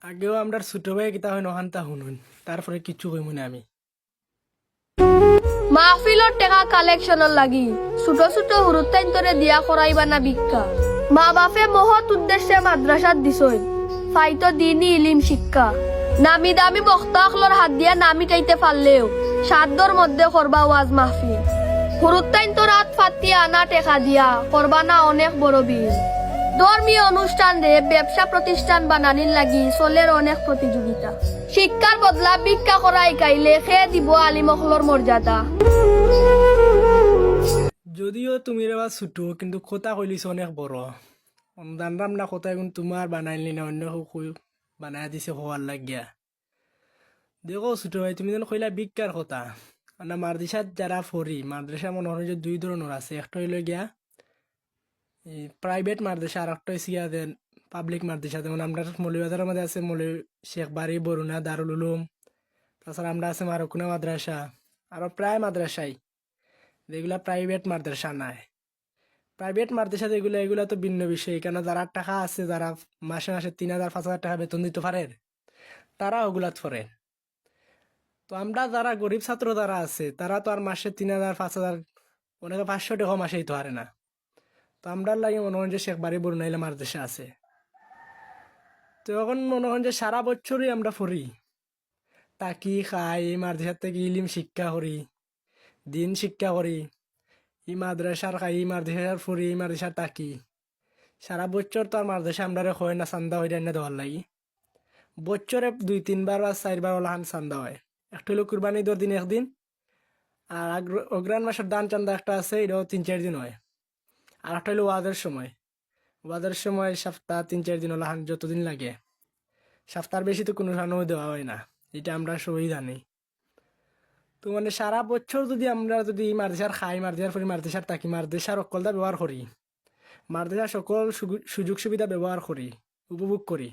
আগেও আমরা ছোট ভাই কিতা হয় নহান্তা শুনুন তারপরে কিচ্ছু কইম না আমি। মাহফিলর টেকা কালেকশনের লাগি ছোট ছোট হুরুত্তাইন তরে দিয়া করাইবা না ভিক্ষা। মা বাপে মহৎ উদ্দেশ্যে মাদ্রাসাত দিছই ফাইতো দিনই ইলিম শিক্ষা। নামি দামি বক্তাখলর হাত দিয়া নামি টাইতে পারলেও সাধ্যর মধ্যে করবা ওয়াজ মাহফিল। হুরুত্তাইন তোর হাত ফাতিয়া আনা টেকা দিয়া করবা না অনেক বড় বিল। ধর্মীয় অনুষ্ঠান রে ব্যবসা প্রতিষ্ঠান বানানির লাগি চলের অনেক প্রতিযোগিতা। শিক্ষার বদলা ভিক্ষা করা ইকাইলে খেয়ে দিব আলিমখলর মর্যাদা। যদিও তুমি রেবা ছোট কিন্তু কথা কইলিছ অনেক বড়। জানলাম না কথা এখন তোমার বানাইলি না অন্য বানাই দিছে হওয়ার লাগিয়া। দেখো ছোট ভাই তুমি যেন কইলা ভিক্ষার কথা না মাদ্রাসাত যারা ফরি মাদ্রাসা মনে হয় যে দুই ধরনের আছে, একটা হইল গিয়া প্রাইভেট মাদ্রাসা আর একটা হইছে গিয়া দেন পাবলিক মাদ্রাসা। যেমন আমরা মৌলভীবাজারের মধ্যে আছে শেখ বাড়ি বরুণা দারুল উলুম, তাছাড়া আমরা আছে মারকুনা মাদ্রাসা, আরো প্রায় মাদ্রাসাই যেগুলা প্রাইভেট মাদ্রাসা নাই। প্রাইভেট মাদ্রাসা যেগুলো এগুলো তো ভিন্ন বিষয়, কেন যারা টাকা আছে যারা মাসে মাসে 3,000 5,000 টাকা বেতন দিতে পারে তারা ওগুলাত পড়ে। তো আমরা যারা গরিব ছাত্র যারা আছে তারা তো আর মাসে 3,000 5,000 অনেকে 500 টাকা মাসেই তো পারে না। তো আমরা লাগে মনে হয় যে শেখ বাড়ি বরুণাইলে মাদ্রাসা আছে। তো এখন মনে হয় যে সারা বছরই আমরা পড়ি, তাকি খাই এই মাদ্রাসার থেকে ইলিম শিক্ষা করি, দিন শিক্ষা করি, এই মাদ্রাসার খাই এই মাদ্রাসার ফুরি এই মাদ্রাসার তাকি। সারা বছর তো আর মাদ্রাসা আমরা হয় না চান্দা হয়ে না দেওয়ার লাগি। বছরে 2-3 বার বা 4 বার ওলাহান চান্দা হয়। একটা হলো কুরবানি ঈদের দিন একদিন, আর অগ্রাণ মাসের দান চান্দা একটা আছে, এটাও 3-4 দিন হয়। আর একটা হলো ওয়াদের সময়, ওয়াদের সময় সপ্তাহ 3-4 দিন ওলাহান যতদিন লাগে। সপ্তাহের বেশি তো কোনো সানও দেওয়া হয় না, এটা আমরা সবই জানি। তো মানে সারা বছর যদি আমরা যদি মাদ্রাসার খাই মাদ্রাসার পরি মাদ্রাসার থাকি মাদ্রাসার অকলতা ব্যবহার করি, মাদ্রাসার সকল সুযোগ সুবিধা ব্যবহার করি, উপভোগ করি,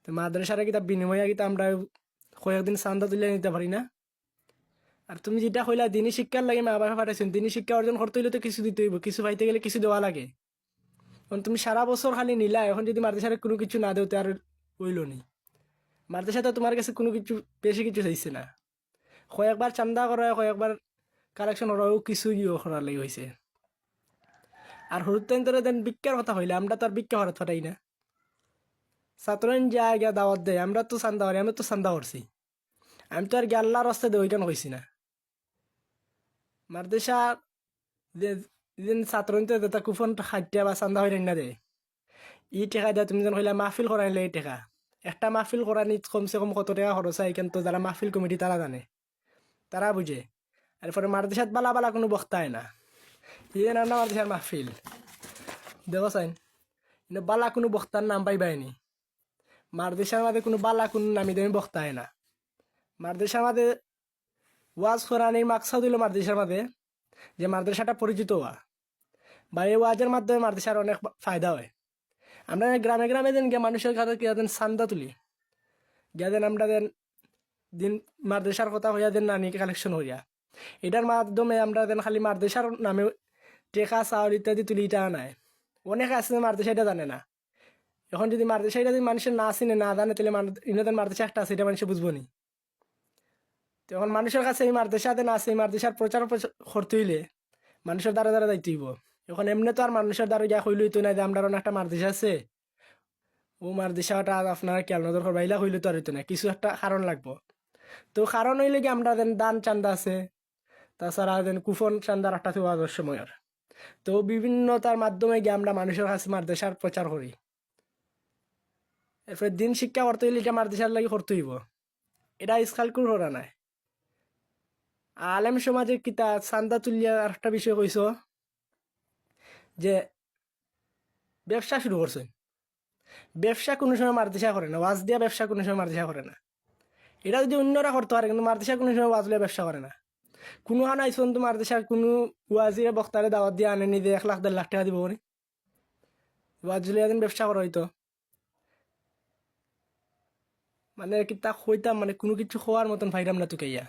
তো মাদ্রাসার কিতা বিনিময়ে কিতা আমরা কয়েকদিন চান্দা তুলে নিতে পারি না? আর তুমি যেটা কইলা দিনী শিক্ষার লাগে মা বাবা পাঠাইছেন, দিনী শিক্ষা অর্জন করতে হইলে তো কিছু দিতে হইব, কিছু পাইতে গেলে কিছু দেওয়া লাগে। এখন তুমি সারা বছর খালি নিলা, এখন যদি মাদ্রাসার কোনো কিছু না দেওতে আর হইল নি। মাদ্রাসা তো তোমার কাছে কোনো কিছু বেশি কিছু চাইছে না, কয়েকবার চান্দা করা কয়েকবার কালেকশন করাও কিছু ইয়ে করার লাগে হয়েছে। আর হরুত্তাইন তোরা দেন ভিক্ষার কথা হইলে আমরা তো আর ভিক্ষা করাত ফাটাই না। ছাত্রাইন যা গিয়া দাওয়াত দেয় আমরা তো চান্দা করি, আমি তো চান্দা করছি, আমি তো আর গিয়ে আল্লাহর রাস্তায় দেয় ওইখানে কইছি না। মাদ্রাসা যে যেন ছাত্রাইন তো এটা কুপন খাদ্যা বা চান্দা হইলেন না দেয়, ই টেকা দেয় তুমি যেন হইলা মাহফিল করাইলে এই টেকা। একটা মাহফিল করানি কমসে কম কত টাকা খরচ হয়, কিন্তু যারা মাহফিল কমিটি তারা জানে, তারা বুঝে। এরপরে মাদ্রাসাত বালা বালা কোনো বক্তা হয় না, এই যে না মাদ্রাসার মাহফিল দেব চাইন কিন্তু বালা কোনো বক্তার নাম পাইবাইনি। মাদ্রাসার মাঝে কোনো বালা কোনো নামি দামি বক্তা হয় না। মাদ্রাসার মাঝে ওয়াজ কোরআনের মাকসাদ হইল মাদ্রাসার মাঝে যে মাদ্রাসাটা পরিচিত হওয়া, বা এই ওয়াজের মাধ্যমে মাদ্রাসার অনেক ফায়দা হয়। আমরা গ্রামে গ্রামে দেন গিয়ে মানুষের কাছে গিয়া দেন চান্দা তুলি, গিয়া দেন আমরা দেন দিন মাদ্রাসার কথা হইয়া দেন নানি কালেকশন হইয়া, এটার মাধ্যমে আমরা দেন খালি মাদ্রাসার নামে টেকা চাউল ইত্যাদি তুলি, এটা নাই। অনেকে আছে মাদ্রাসা এটা জানে না। এখন যদি মাদ্রাসা এটা যদি মানুষের না চিনে না জানে তাহলে ইনাদের মাদ্রাসা একটা আছে এটা মানুষে বুঝবো নি। তখন মানুষের কাছে এই মাদ্রাসাতে না আছে, এই মাদ্রাসার প্রচার করতে হইলে মানুষের দ্বারা দ্বারা যাইতে হইব। এখন এমনি তো আর মানুষের দ্বারা গিয়া হইলই তো না যে আমরা একটা মাদ্রাসা আছে, ও মাদ্রাসাটা আপনারা খেয়াল নজর করবা, ইলা হইলে তো আর হইতো না, কিছু একটা কারণ লাগবো। তো কারণ হইলে কি আমরা দেন দান চান্দা আছে, তাছাড়া দেন কুপন চান্দার একটা ওয়াজের সময়ের। তো বিভিন্নতার মাধ্যমে গিয়ে আমরা মানুষের কাছে মাদ্রাসার প্রচার করি। এরপরে দিন শিক্ষা করতে হইলে এটা মাদ্রাসার লাগে করতে হইব, এটা স্কাল করা নাই। আলেম সমাজের কিতা চান্দা তুলিয়া আর একটা বিষয় কইস যে ব্যবসা শুরু করছে, ব্যবসা কোনো সময় মাদ্রাসা করে না, ওয়াজ দিয়া ব্যবসা কোনো সময় মাদ্রাসা করে না। এটা যদি অন্যরা করতে পারে কিন্তু মাদ্রাসা কোনো সময় ওয়াজ লিয়া ব্যবসা করে না। কোনো হান আইসন তো মাদ্রাসার কোনো ওয়াজিরে বক্তারে দাওয়াত দিয়ে আনে নিজে 1 লাখ 1.5 লাখ টাকা দিব নি, ওয়াজ লিয়া দিন ব্যবসা করা হইতো। মানে কিতা কইতাম, মানে কোনো কিছু খোয়ার মতন ফাইরাম না তুকাইয়া।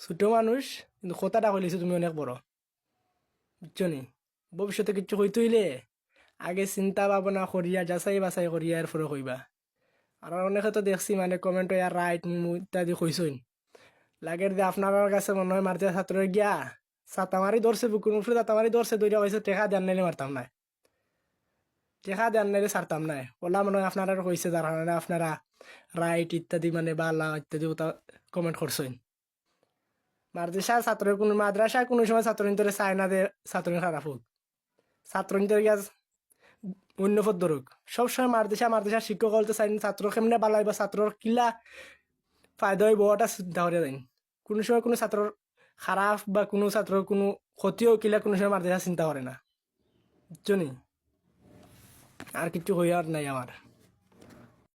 ছোট মানুষ কিন্তু কথাটা কইলিছো তুমি অনেক বড়, বুঝছো নি? ভবিষ্যতে কিছু কইতে হইলে আগে চিন্তা ভাবনা করিয়া যাচাই বাছাই করিয়া এরপরে কইবা। আর অনেকে তো দেখছি মানে কমেন্ট আর রাইট ইত্যাদি কইসইন লাগের যে আপনার কাছে মনে হয় মারতে ছাত্রের গিয়া ছাতামারি ধরছে বুকুর উপরে ছাতামারি ধরছে দইরা হয়েছে টেকা দেন নাইলে মারতাম না টেকা দেন নাইলে ছাড়তাম না ওলা মনে হয় আপনারা কইছে যার কারণে আপনারা রাইট ইত্যাদি মানে বালা ইত্যাদি ওটা কমেন্ট করছেন মাদ্রাসা ছাত্র কোনো মাদ্রাসায় কোনো সময় ছাত্র নিতরে চায় না যে ছাত্র খারাপ হোক ছাত্র নিতরে গিয়া অন্য পথ ধরুক সবসময় মাদ্রাসা শিক্ষক হলতে চাই ছাত্র কেমনে বালাই বা ছাত্র কিলা ফায়দা হইব ওটা চিন্তা করে দেন কোনো সময় কোনো ছাত্র খারাপ বা কোনো ছাত্র কোনো ক্ষতিও কিলা কোনো সময় মাদ্রাসা চিন্তা করে না বুঝছো নি আর কিছু হইয়ার নাই আমার